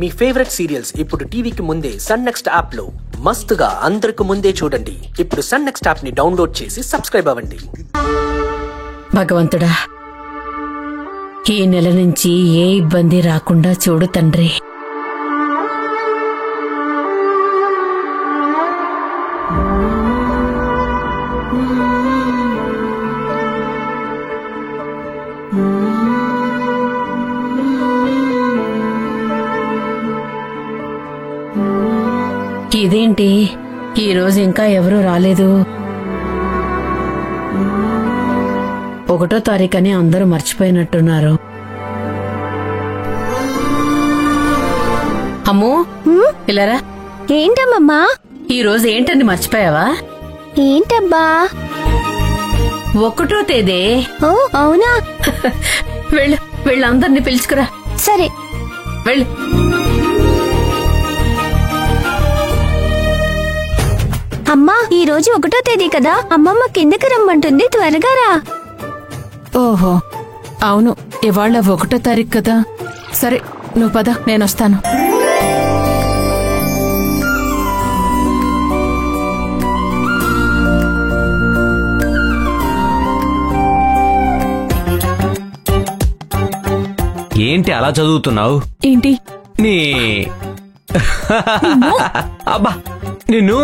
మీ favourite serials ఇప్పుడు టీవీకి ముందే సన్ నెక్స్ట్ యాప్ లో మస్తుగా అందరికి ముందే చూడండి. ఇప్పుడు సన్ నెక్స్ట్ యాప్ ని డౌన్లోడ్ చేసి సబ్స్క్రైబ్ అవ్వండి. భగవంతుడా, ఈ నెల నుంచి ఏ ఇబ్బంది రాకుండా చూడు తండ్రి. ఇదేంటి ఈరోజు ఇంకా ఎవరూ రాలేదు? 1వ తారీఖని అందరూ మర్చిపోయినట్టున్నారు. అమ్మో, ఇలారా. ఏంటమ్మమ్మా? ఈరోజు ఏంటని మర్చిపోయావా? ఏంటబ్బా? 1వ తేదీ. ఓ అవునా? వెళ్ళు అందరినీ పిలుచుకురా. సరే వెళ్ళు. అమ్మా, ఈ రోజు 1వ తేదీ కదా, అమ్మమ్మ కిందకి రమ్మంటుంది, త్వరగా రా. ఓహో అవును, ఇవాళ 1వ తారీఖు కదా. సరే నువ్వు పద, నేనొస్తాను. ఏంటి అలా చదువుతున్నావు? ఏంటి? నీ అబ్బా, నిన్ను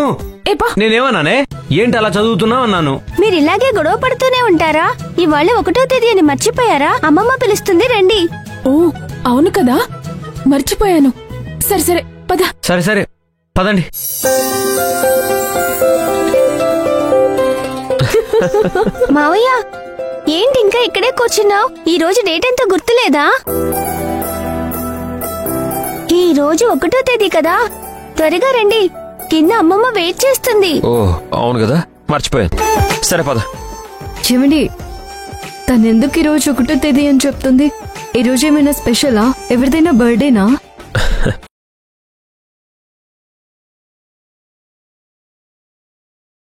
నేనేమన్నానే? ఏంటి అలా చదువుతున్నావు అన్నాను. మీరు ఇలాగే గొడవ పడుతూనే ఉంటారా? ఇవాళ 1వ తేదీ అని మర్చిపోయారా? అమ్మమ్మ పిలుస్తుంది, రండి. ఓ అవును కదా, మర్చిపోయాను. సరే సరే పద. సరే సరే పదండి. మావయ్య, ఏంటి ఇంకా ఇక్కడే కూర్చున్నావు? ఈ రోజు డేట్ ఎంతో గుర్తులేదా? ఈ రోజు 1వ తేదీ కదా, త్వరగా రండి, కింద అమ్మమ్మ వెయిట్ చేస్తుంది. ఓ అవును కదా, మర్చిపోయాను. సరే పద. చెవిడి, తనెందుకు ఈరోజు 1వ తేదీ అని చెప్తుంది? ఈరోజు ఏమైనా స్పెషలా? ఎవరిదైనా బర్త్డేనా?